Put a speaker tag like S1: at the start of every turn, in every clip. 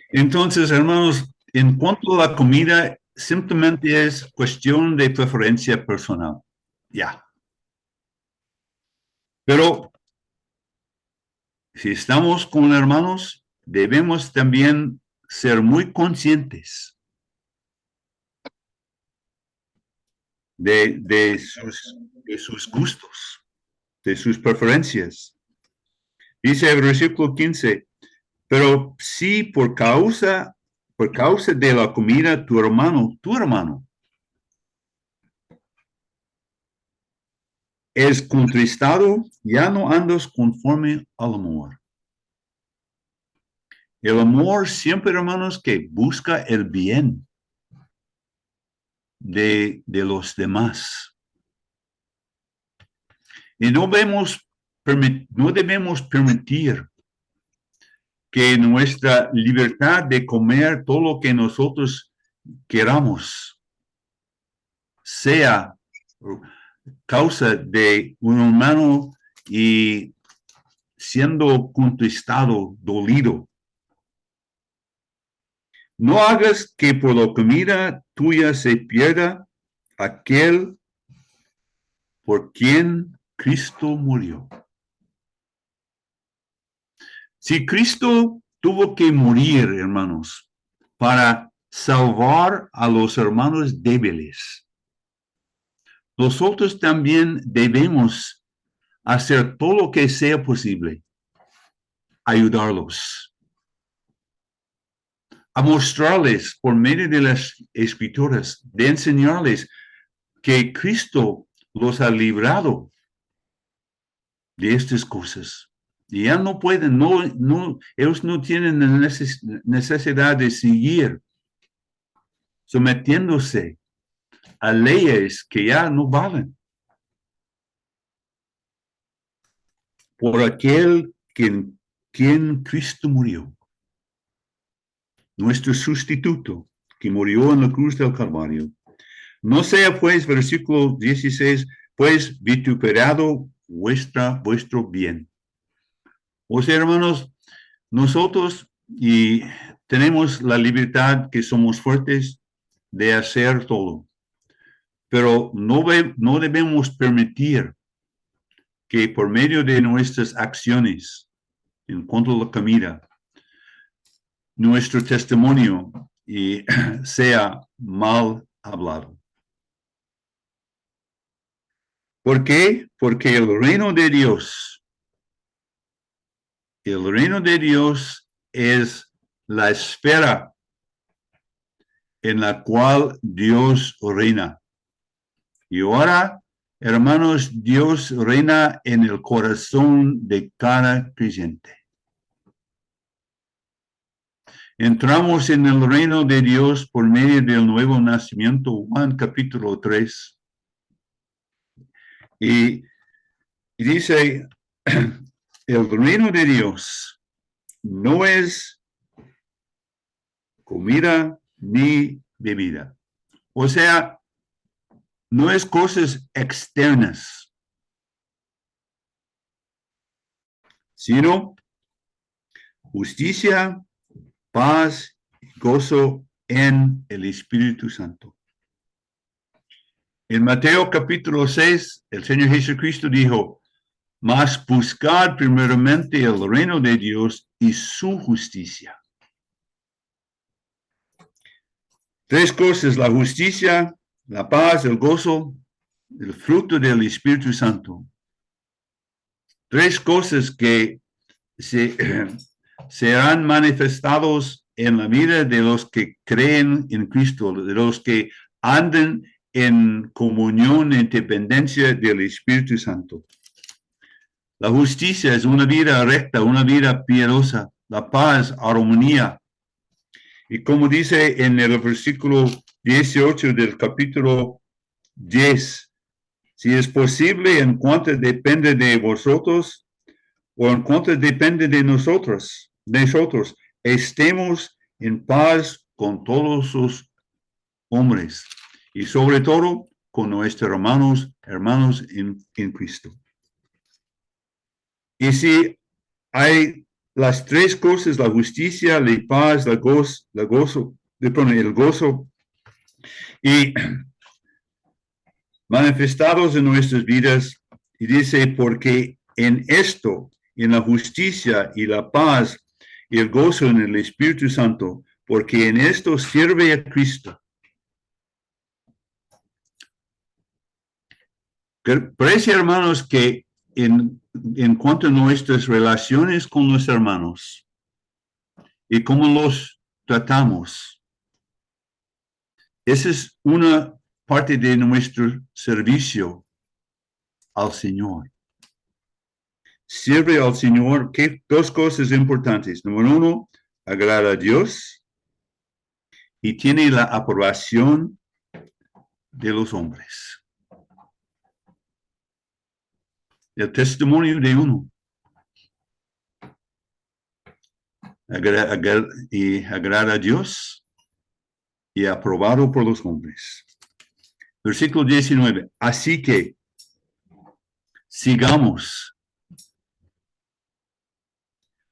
S1: Entonces, hermanos, en cuanto a la comida, simplemente es cuestión de preferencia personal. Ya. Pero si estamos con hermanos, debemos también ser muy conscientes de sus gustos, de sus preferencias. Dice el versículo 15, pero si por causa de la comida tu hermano, es contristado, ya no andas conforme al amor. El amor siempre, hermanos, que busca el bien de los demás. Y no debemos permitir que nuestra libertad de comer todo lo que nosotros queramos sea causa de un hermano y siendo contristado, dolido. No hagas que por la comida tuya se pierda aquel por quien Cristo murió. Si Cristo tuvo que morir, hermanos, para salvar a los hermanos débiles, nosotros también debemos hacer todo lo que sea posible, ayudarlos, a mostrarles por medio de las escrituras, de enseñarles que Cristo los ha librado de estas cosas. Y ya no pueden, ellos no tienen necesidad de seguir sometiéndose a leyes que ya no valen. Por aquel quien Cristo murió, nuestro sustituto, que murió en la cruz del Calvario. No sea pues, versículo 16, pues vituperado vuestro bien. O sea, hermanos, nosotros y tenemos la libertad que somos fuertes de hacer todo, pero no debemos permitir que por medio de nuestras acciones en cuanto a la comida, nuestro testimonio sea mal hablado. ¿Por qué? Porque el reino de Dios es la esfera en la cual Dios reina. Y ahora, hermanos, Dios reina en el corazón de cada creyente. Entramos en el reino de Dios por medio del nuevo nacimiento, Juan capítulo 3. Y dice, el reino de Dios no es comida ni bebida. O sea, no es cosas externas, sino justicia, paz y gozo en el Espíritu Santo. En Mateo capítulo 6, el Señor Jesucristo dijo, mas buscad primeramente el reino de Dios y su justicia. Tres cosas, la justicia, la paz, el gozo, el fruto del Espíritu Santo. Tres cosas que serán manifestados en la vida de los que creen en Cristo, de los que andan en comunión e dependencia del Espíritu Santo. La justicia es una vida recta, una vida piadosa. La paz, armonía. Y como dice en el versículo 18 del capítulo 10, si es posible, en cuanto depende de vosotros, o en cuanto depende de nosotros, estemos en paz con todos los hombres y sobre todo con nuestros hermanos en Cristo. Y si hay las tres cosas, la justicia, la paz, el gozo, y manifestados en nuestras vidas. Y dice, porque en esto, en la justicia y la paz y el gozo en el Espíritu Santo, porque en esto sirve a Cristo. Parece, hermanos, que en cuanto a nuestras relaciones con los hermanos y cómo los tratamos, esa es una parte de nuestro servicio al Señor. Sirve al Señor, que dos cosas importantes. Número uno, agrada a Dios y tiene la aprobación de los hombres. El testimonio de uno. Agrada a Dios y aprobado por los hombres. Versículo 19. Así que sigamos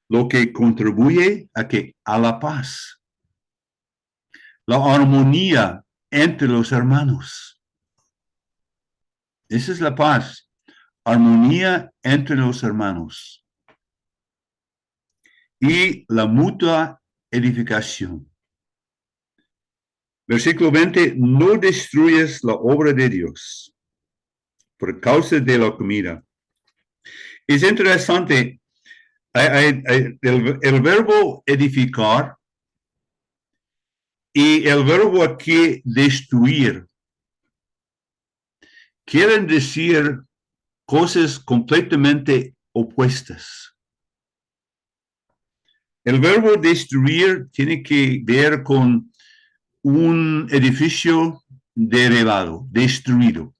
S1: lo que contribuye a la paz, la armonía entre los hermanos. Esa es la paz, armonía entre los hermanos y la mutua edificación. Versículo 20, no destruyes la obra de Dios por causa de la comida. Es interesante, el verbo edificar y el verbo aquí destruir quieren decir cosas completamente opuestas. El verbo destruir tiene que ver con un edificio derribado, destruido.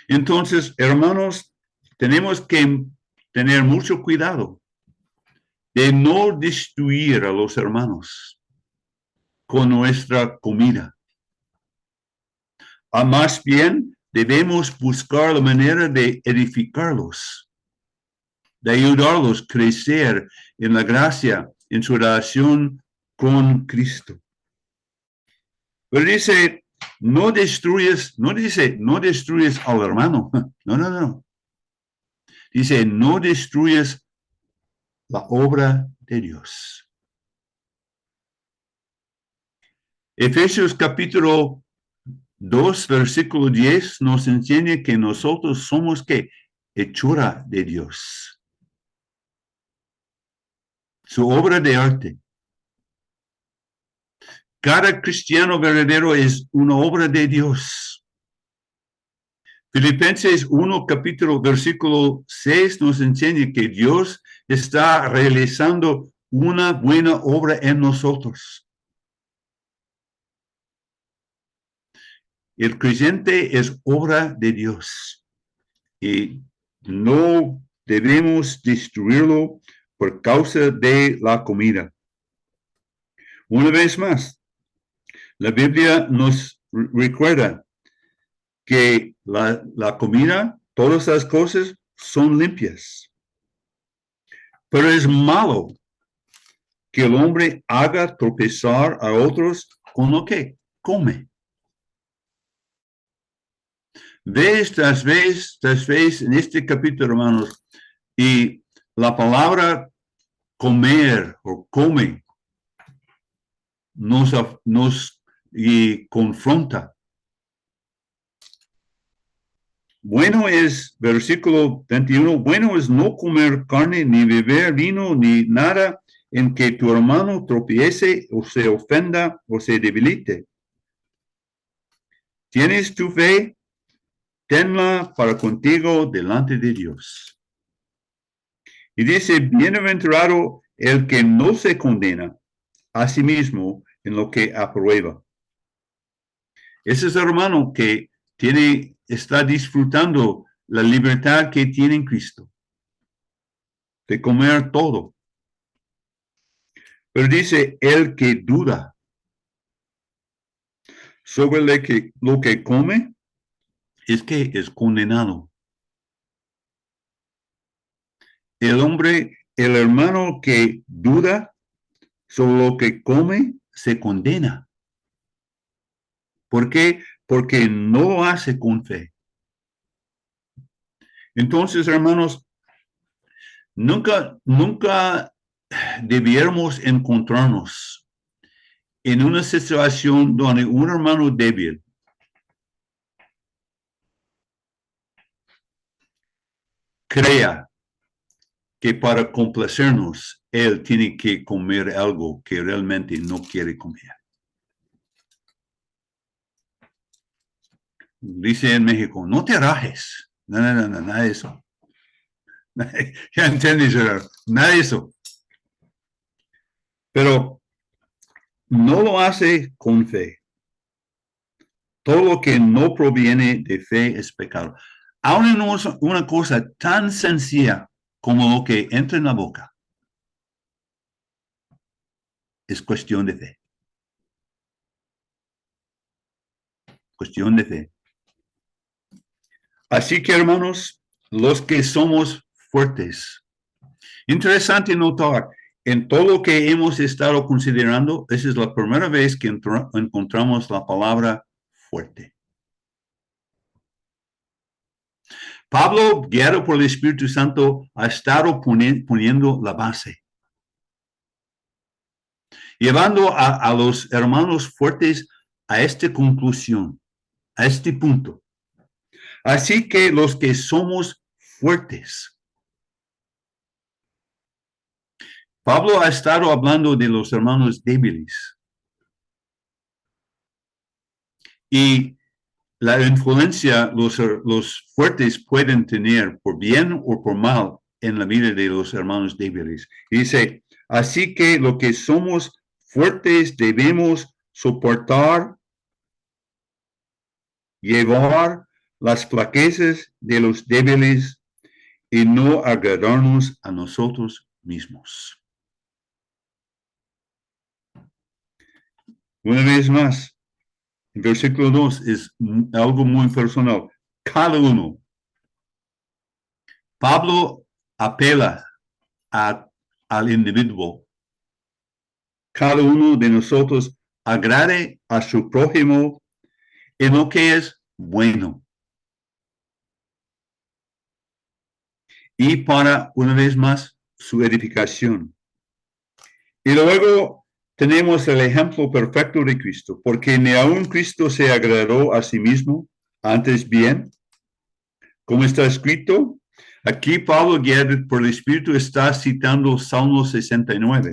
S1: Entonces, hermanos, tenemos que tener mucho cuidado de no destruir a los hermanos con nuestra comida. Más bien, debemos buscar la manera de edificarlos, de ayudarlos a crecer en la gracia, en su relación con Cristo. Pero dice, no destruyes al hermano. No. Dice, no destruyes la obra de Dios. Efesios capítulo 2, versículo 10 nos enseña que nosotros somos ¿qué? Hechura de Dios. Su obra de arte. Cada cristiano verdadero es una obra de Dios. Filipenses 1, capítulo, versículo 6 nos enseña que Dios está realizando una buena obra en nosotros. El creyente es obra de Dios y no debemos destruirlo por causa de la comida. Una vez más, la Biblia nos recuerda que la comida, todas las cosas son limpias. Pero es malo que el hombre haga tropezar a otros con lo que come. Vez tras vez en este capítulo, hermanos, y la palabra comer o come nos confronta. Bueno es, versículo 21, bueno es no comer carne, ni beber vino, ni nada en que tu hermano tropiece o se ofenda o se debilite. ¿Tienes tu fe? Tenla para contigo delante de Dios. Y dice, bienaventurado el que no se condena a sí mismo en lo que aprueba. Ese es el hermano que está disfrutando la libertad que tiene en Cristo, de comer todo. Pero dice, el que duda sobre lo que come, es que es condenado. El hombre el hermano que duda sobre lo que come se condena. ¿Por qué? Porque no lo hace con fe. Entonces, hermanos, nunca debiéramos encontrarnos en una situación donde un hermano débil crea que para complacernos, él tiene que comer algo que realmente no quiere comer. Dice en México, no te rajes. No, nada de eso. Ya entiendes, nada de eso. Pero no lo hace con fe. Todo lo que no proviene de fe es pecado. Aún en una cosa tan sencilla como lo que entra en la boca, es cuestión de fe. Cuestión de fe. Así que, hermanos, los que somos fuertes. Interesante notar, en todo lo que hemos estado considerando, esa es la primera vez que encontramos la palabra fuerte. Pablo, guiado por el Espíritu Santo, ha estado poniendo la base, llevando a los hermanos fuertes a esta conclusión, a este punto. Así que los que somos fuertes. Pablo ha estado hablando de los hermanos débiles. Y la influencia los fuertes pueden tener por bien o por mal en la vida de los hermanos débiles. Dice, así que lo que somos fuertes debemos soportar, llevar las flaquezas de los débiles y no agradarnos a nosotros mismos. Una vez más, el versículo 2 es algo muy personal. Cada uno. Pablo apela al individuo. Cada uno de nosotros agrade a su prójimo en lo que es bueno. Y para, una vez más, su edificación. Y luego tenemos el ejemplo perfecto de Cristo, porque ni aun Cristo se agradó a sí mismo, antes bien, como está escrito. Aquí Pablo, guiado por el Espíritu, está citando Salmo 69.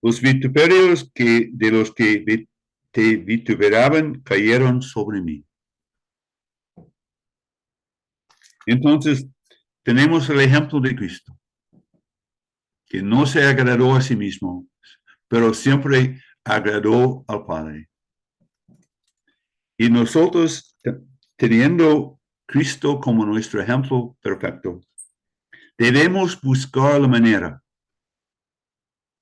S1: Los vituperios de los que te vituperaban cayeron sobre mí. Entonces, tenemos el ejemplo de Cristo, que no se agradó a sí mismo, pero siempre agradó al Padre. Y nosotros, teniendo Cristo como nuestro ejemplo perfecto, debemos buscar la manera,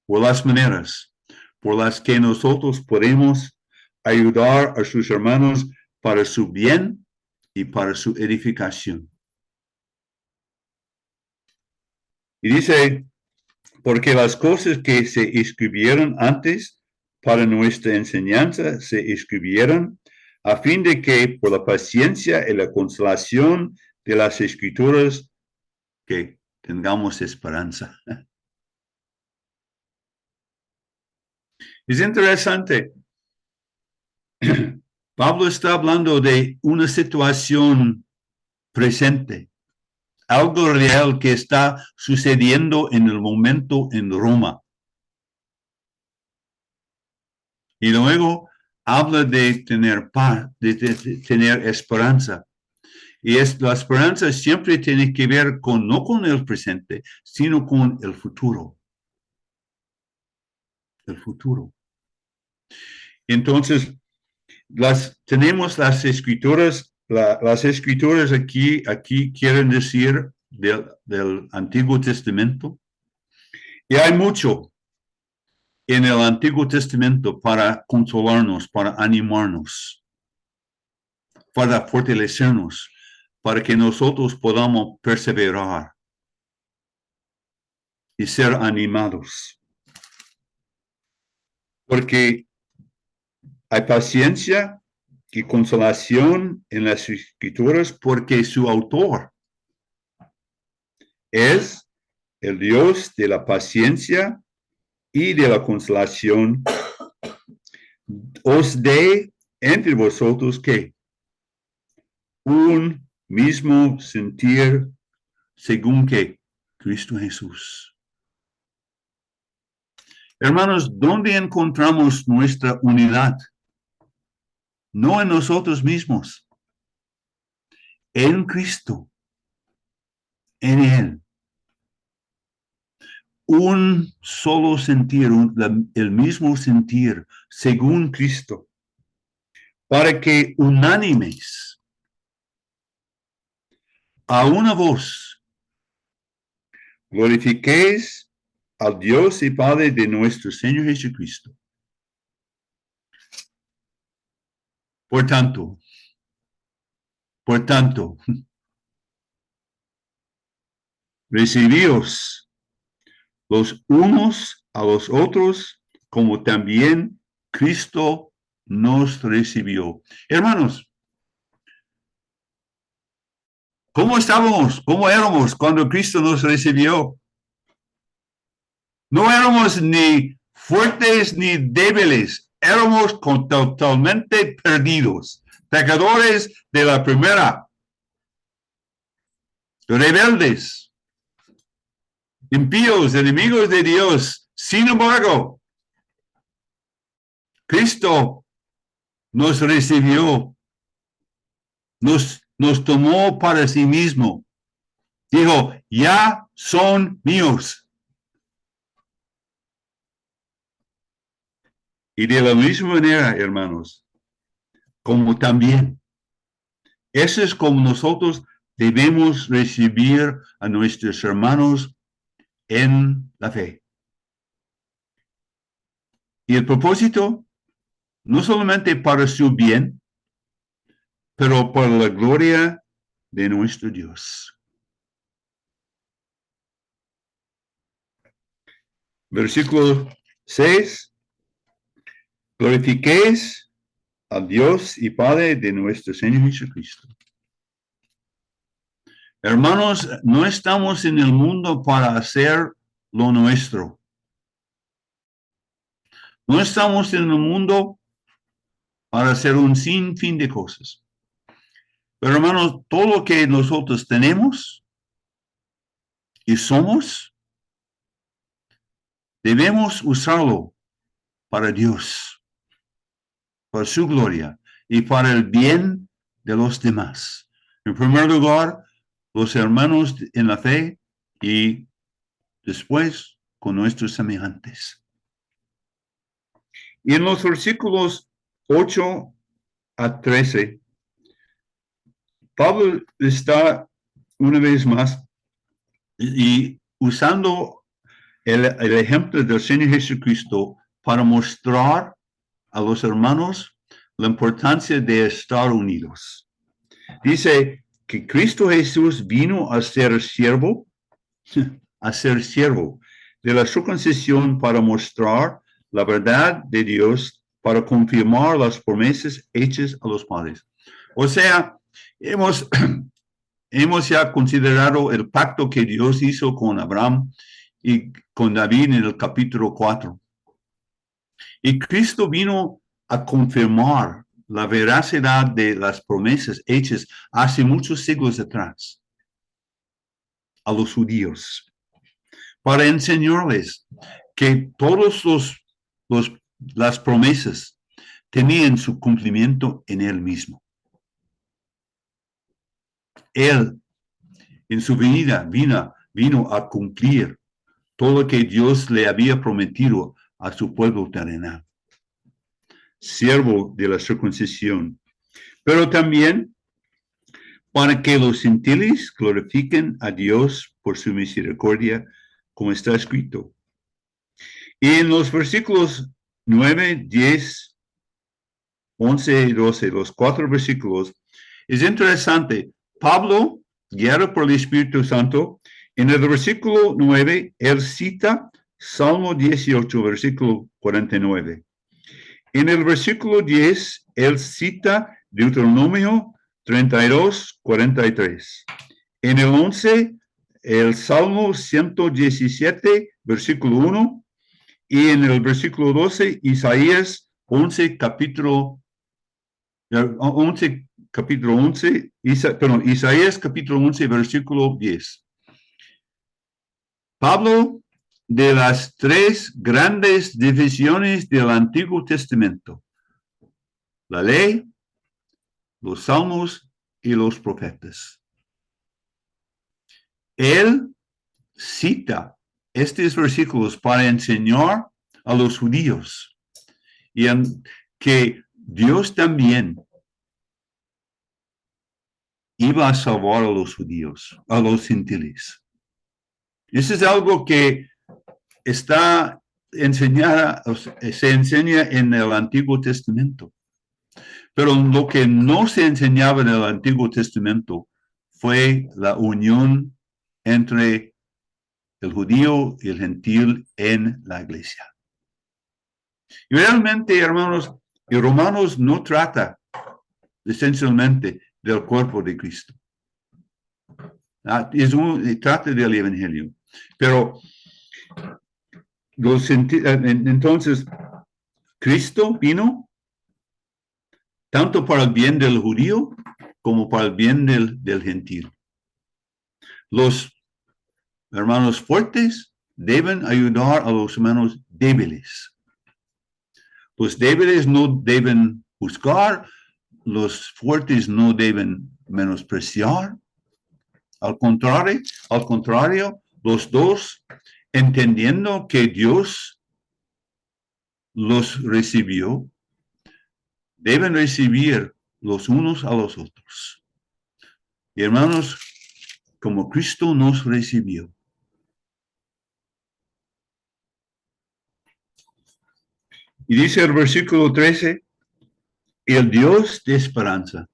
S1: o las maneras, por las que nosotros podemos ayudar a sus hermanos para su bien y para su edificación. Y dice, porque las cosas que se escribieron antes para nuestra enseñanza se escribieron a fin de que por la paciencia y la consolación de las escrituras que tengamos esperanza. Es interesante. Pablo está hablando de una situación presente, algo real que está sucediendo en el momento en Roma. Y luego habla de tener paz, de tener esperanza. Y la esperanza siempre tiene que ver no con el presente, sino con el futuro. El futuro. Entonces, tenemos las escrituras. Las escrituras aquí quieren decir del Antiguo Testamento. Y hay mucho en el Antiguo Testamento para consolarnos, para animarnos, para fortalecernos, para que nosotros podamos perseverar. y ser animados. Porque hay paciencia y consolación en las Escrituras porque su autor es el Dios de la paciencia y de la consolación. Os dé entre vosotros que un mismo sentir según que Cristo Jesús. Hermanos, ¿dónde encontramos nuestra unidad? No en nosotros mismos, en Cristo, en Él. Un solo sentir, el mismo sentir, según Cristo, para que unánimes, a una voz, glorifiquéis al Dios y Padre de nuestro Señor Jesucristo. Por tanto, recibíos los unos a los otros, como también Cristo nos recibió. Hermanos, ¿cómo estábamos? ¿Cómo éramos cuando Cristo nos recibió? No éramos ni fuertes ni débiles, éramos totalmente perdidos, pecadores de la primera, rebeldes, impíos, enemigos de Dios. Sin embargo, Cristo nos recibió, nos tomó para sí mismo. Dijo, ya son míos. Y de la misma manera, hermanos, como también, eso es como nosotros debemos recibir a nuestros hermanos en la fe. Y el propósito, no solamente para su bien, pero para la gloria de nuestro Dios. Versículo 6. Glorifiquéis a Dios y Padre de nuestro Señor Jesucristo. Hermanos, no estamos en el mundo para hacer lo nuestro. No estamos en el mundo para hacer un sinfín de cosas. Pero hermanos, todo lo que nosotros tenemos y somos, debemos usarlo para Dios, para su gloria y para el bien de los demás. En primer lugar, los hermanos en la fe y después con nuestros semejantes. Y en los versículos 8 a 13, Pablo está una vez más y usando el ejemplo del Señor Jesucristo para mostrar a los hermanos la importancia de estar unidos. Dice que Cristo Jesús vino a ser siervo de la circuncisión para mostrar la verdad de Dios, para confirmar las promesas hechas a los padres. O sea, hemos ya considerado el pacto que Dios hizo con Abraham y con David en el capítulo 4. Y Cristo vino a confirmar la veracidad de las promesas hechas hace muchos siglos atrás a los judíos, para enseñarles que todas las promesas tenían su cumplimiento en Él mismo. Él, en su venida, vino a cumplir todo lo que Dios le había prometido a su pueblo terrenal. Siervo de la circuncisión, pero también para que los gentiles glorifiquen a Dios por su misericordia, como está escrito. Y en los versículos 9, 10, 11 y 12, los 4 versículos, es interesante. Pablo, guiado por el Espíritu Santo, En el versículo 9, él cita Salmo 18, versículo 49. En el versículo 10, él cita Deuteronomio 32, 43. En el 11, el Salmo 117, versículo 1. Y en el versículo 12, Isaías 11, capítulo 11, Isaías capítulo 11, versículo 10. Pablo, de las tres grandes divisiones del Antiguo Testamento, la ley, los salmos y los profetas. Él cita estos versículos para enseñar a los judíos y que Dios también iba a salvar a los judíos, a los gentiles. Eso es algo que está enseñada, se enseña en el Antiguo Testamento. Pero lo que no se enseñaba en el Antiguo Testamento fue la unión entre el judío y el gentil en la iglesia. Y realmente, hermanos, y Romanos no trata esencialmente del cuerpo de Cristo. Trata del Evangelio. Pero entonces, Cristo vino tanto para el bien del judío como para el bien del gentil. Los hermanos fuertes deben ayudar a los hermanos débiles. Los débiles no deben juzgar, los fuertes no deben menospreciar. Al contrario, los dos, entendiendo que Dios los recibió, deben recibir los unos a los otros. Y hermanos, como Cristo nos recibió. Y dice el versículo 13, el Dios de esperanza.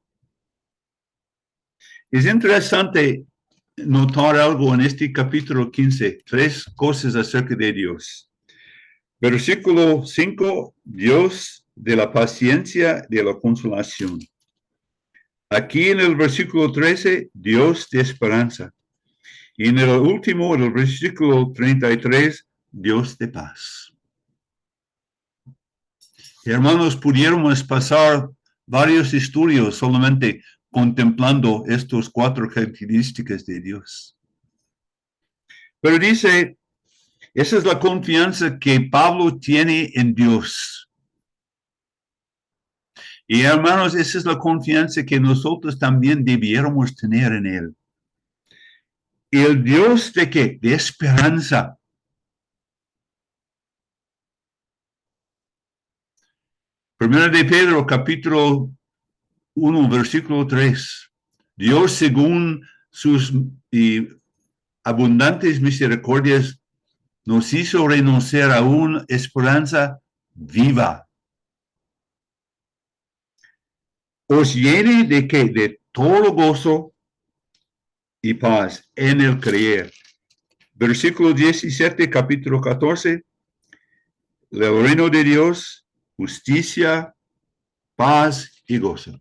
S1: Es interesante notar algo en este capítulo 15, tres cosas acerca de Dios. Versículo 5, Dios de la paciencia, de la consolación. Aquí en el versículo 13, Dios de esperanza. Y en el último, en el versículo 33, Dios de paz. Hermanos, pudiéramos pasar varios estudios solamente contemplando estas cuatro características de Dios. Pero dice, esa es la confianza que Pablo tiene en Dios. Y hermanos, esa es la confianza que nosotros también debiéramos tener en Él. ¿El Dios de qué? De esperanza. Primera de Pedro, capítulo 1, versículo 3. Dios, según sus abundantes misericordias, nos hizo renunciar a una esperanza viva. Os llene de qué? De todo gozo y paz en el creer. Versículo 17, capítulo 14. El reino de Dios, justicia, paz y gozo.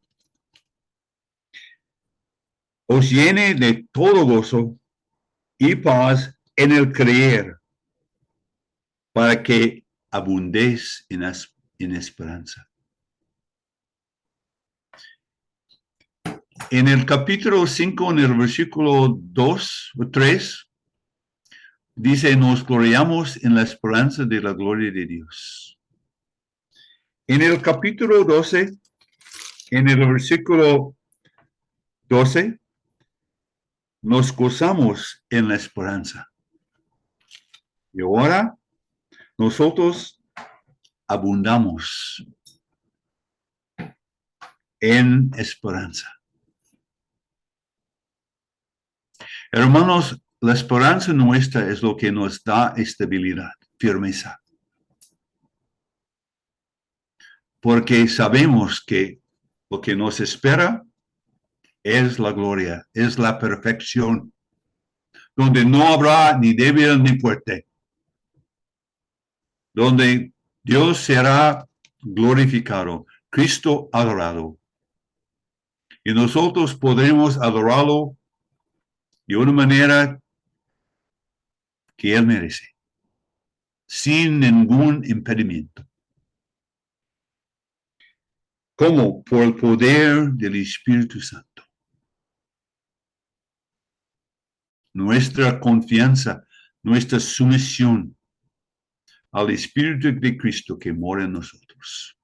S1: Os llene de todo gozo y paz en el creer, para que abundéis en esperanza. En el capítulo 5, en el versículo 2 o 3, dice, nos gloriamos en la esperanza de la gloria de Dios. En el capítulo 12, en el versículo 12, nos gozamos en la esperanza. Y ahora nosotros abundamos en esperanza. Hermanos, la esperanza nuestra es lo que nos da estabilidad, firmeza. Porque sabemos que lo que nos espera es la gloria, es la perfección. donde no habrá ni débil ni fuerte, donde Dios será glorificado, Cristo adorado. Y nosotros podremos adorarlo de una manera que Él merece, sin ningún impedimento. ¿Cómo? Por el poder del Espíritu Santo. Nuestra confianza, nuestra sumisión al Espíritu de Cristo que mora en nosotros.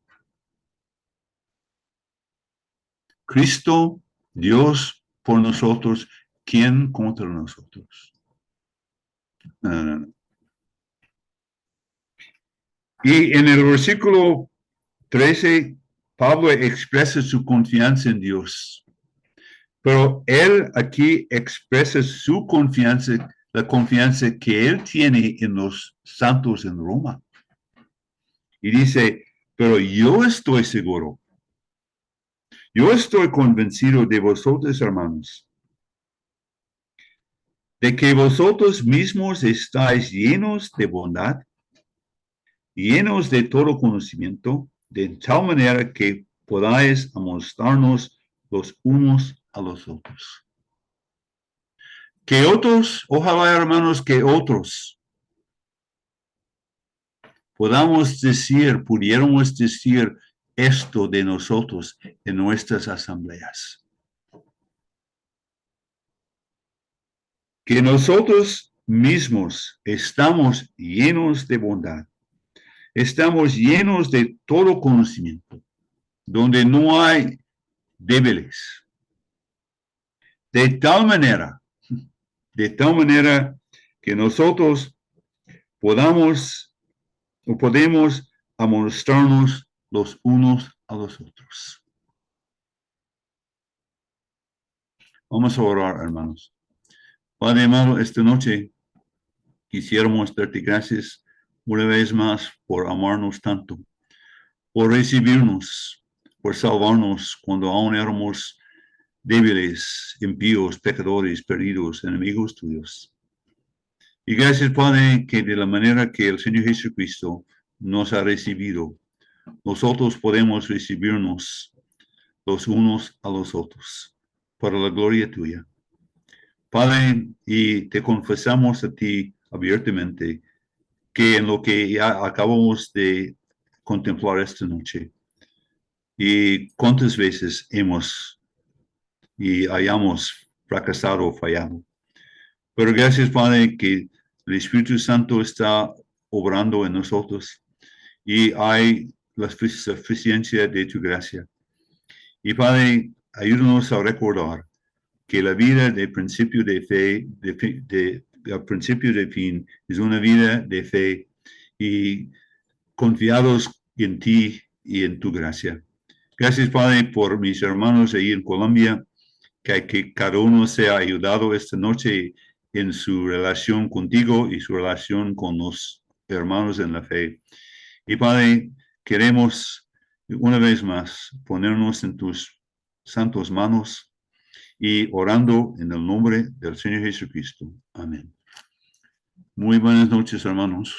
S1: Cristo, Dios por nosotros, ¿quién contra nosotros? No. Y en el versículo 13, Pablo expresa su confianza en Dios. Pero él aquí expresa su confianza, la confianza que él tiene en los santos en Roma. Y dice, pero yo estoy seguro, yo estoy convencido de vosotros, hermanos, de que vosotros mismos estáis llenos de bondad, llenos de todo conocimiento, de tal manera que podáis amostrarnos los unos a los otros. Que otros, ojalá hermanos, que otros pudiéramos decir esto de nosotros en nuestras asambleas. Que nosotros mismos estamos llenos de bondad, estamos llenos de todo conocimiento, donde no hay débiles. De tal manera que nosotros podemos amostrarnos los unos a los otros. Vamos a orar, hermanos. Padre amado, esta noche quisiéramos darte gracias una vez más por amarnos tanto, por recibirnos, por salvarnos cuando aún éramos débiles, impíos, pecadores, perdidos, enemigos tuyos. Y gracias, Padre, que de la manera que el Señor Jesucristo nos ha recibido, nosotros podemos recibirnos los unos a los otros, para la gloria tuya. Padre, y te confesamos a ti abiertamente que en lo que ya acabamos de contemplar esta noche, y cuántas veces hemos y hayamos fracasado o fallado. Pero gracias, Padre, que el Espíritu Santo está obrando en nosotros y hay la suficiencia de tu gracia. Y Padre, ayúdanos a recordar que la vida de principio de fe, de principio de fin, es una vida de fe y confiados en ti y en tu gracia. Gracias, Padre, por mis hermanos ahí en Colombia, que cada uno se ha ayudado esta noche en su relación contigo y su relación con los hermanos en la fe. Y Padre, queremos una vez más ponernos en tus santas manos y orando en el nombre del Señor Jesucristo. Amén. Muy buenas noches, hermanos.